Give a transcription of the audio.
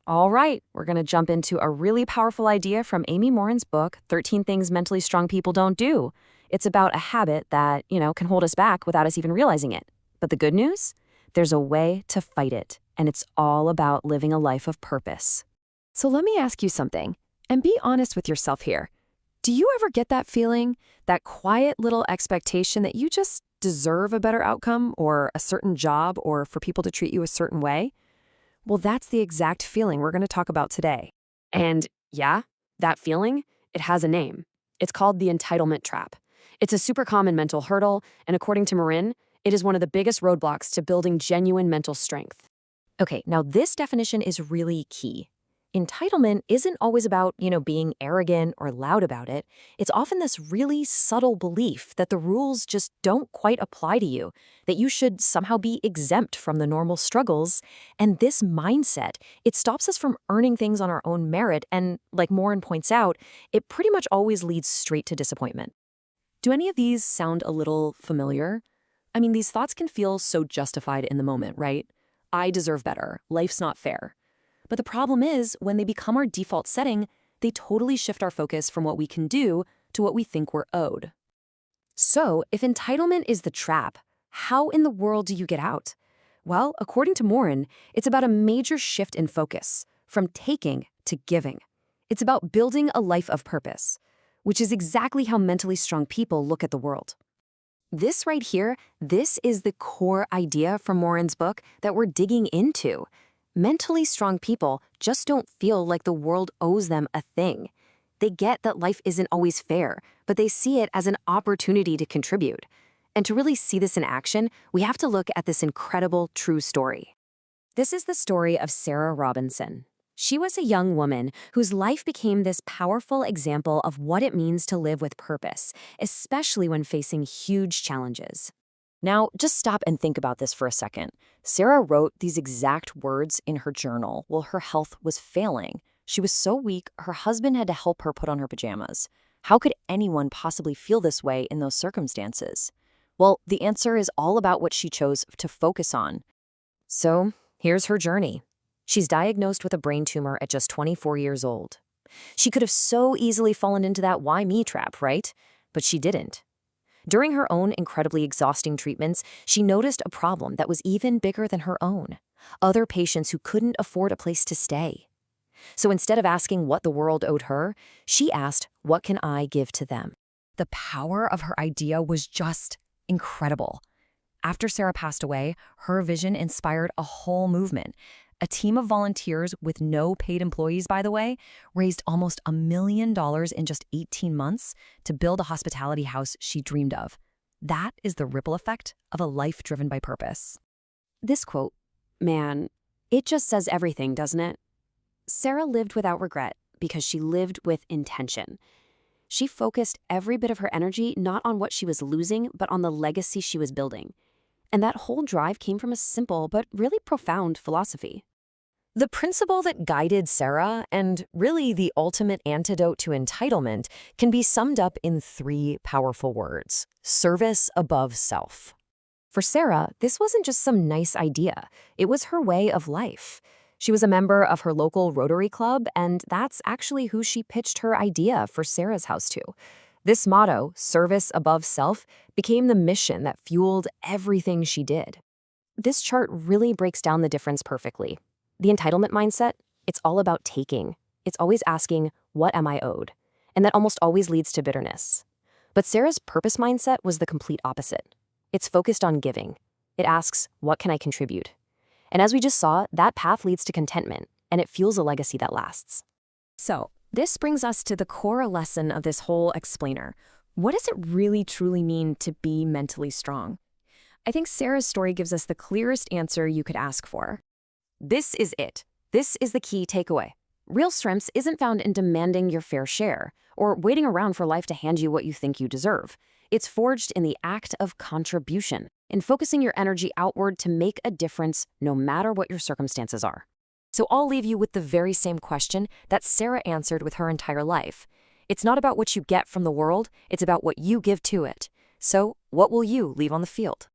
All right, we're going to jump into a really powerful idea from Amy Morin's book, 13 Things Mentally Strong People Don't Do. It's about a habit that, can hold us back without us even realizing it. But the good news? There's a way to fight it, and it's all about living a life of purpose. So let me ask you something, and be honest with yourself here. Do you ever get that feeling, that quiet little expectation that you just deserve a better outcome or a certain job or for people to treat you a certain way? Well, that's the exact feeling we're going to talk about today. And yeah, that feeling, it has a name. It's called the entitlement trap. It's a super common mental hurdle, and according to Morin, it is one of the biggest roadblocks to building genuine mental strength. Okay, now this definition is really key. Entitlement isn't always about, being arrogant or loud about it. It's often this really subtle belief that the rules just don't quite apply to you, that you should somehow be exempt from the normal struggles. And this mindset, it stops us from earning things on our own merit, and like Morin points out, it pretty much always leads straight to disappointment. Do any of these sound a little familiar? I mean, these thoughts can feel so justified in the moment, right? I deserve better. Life's not fair. But the problem is, when they become our default setting, they totally shift our focus from what we can do to what we think we're owed. So, if entitlement is the trap, how in the world do you get out? Well, according to Morin, it's about a major shift in focus, from taking to giving. It's about building a life of purpose, which is exactly how mentally strong people look at the world. This right here, this is the core idea from Morin's book that we're digging into. Mentally strong people just don't feel like the world owes them a thing. They get that life isn't always fair, but they see it as an opportunity to contribute. And to really see this in action, we have to look at this incredible true story. This is the story of Sarah Robinson. She was a young woman whose life became this powerful example of what it means to live with purpose, especially when facing huge challenges. Now, just stop and think about this for a second. Sarah wrote these exact words in her journal while her health was failing. She was so weak, her husband had to help her put on her pajamas. How could anyone possibly feel this way in those circumstances? Well, the answer is all about what she chose to focus on. So, here's her journey. She's diagnosed with a brain tumor at just 24 years old. She could have so easily fallen into that why me trap, right? But she didn't. During her own incredibly exhausting treatments, she noticed a problem that was even bigger than her own: other patients who couldn't afford a place to stay. So instead of asking what the world owed her, she asked, what can I give to them? The power of her idea was just incredible. After Sarah passed away, her vision inspired a whole movement. A team of volunteers with no paid employees, by the way, raised almost $1 million in just 18 months to build a hospitality house she dreamed of. That is the ripple effect of a life driven by purpose. This quote, man, it just says everything, doesn't it? Sarah lived without regret because she lived with intention. She focused every bit of her energy not on what she was losing, but on the legacy she was building. And that whole drive came from a simple but really profound philosophy. The principle that guided Sarah, and really the ultimate antidote to entitlement, can be summed up in 3 powerful words: service above self. For Sarah, this wasn't just some nice idea. It was her way of life. She was a member of her local Rotary Club, and that's actually who she pitched her idea for Sarah's house to. This motto, service above self, became the mission that fueled everything she did. This chart really breaks down the difference perfectly. The entitlement mindset, it's all about taking. It's always asking, what am I owed? And that almost always leads to bitterness. But Sarah's purpose mindset was the complete opposite. It's focused on giving. It asks, what can I contribute? And as we just saw, that path leads to contentment, and it fuels a legacy that lasts. So, this brings us to the core lesson of this whole explainer. What does it really truly mean to be mentally strong? I think Sarah's story gives us the clearest answer you could ask for. This is it. This is the key takeaway. Real strength isn't found in demanding your fair share or waiting around for life to hand you what you think you deserve. It's forged in the act of contribution, in focusing your energy outward to make a difference no matter what your circumstances are. So I'll leave you with the very same question that Sarah answered with her entire life. It's not about what you get from the world, it's about what you give to it. So what will you leave on the field?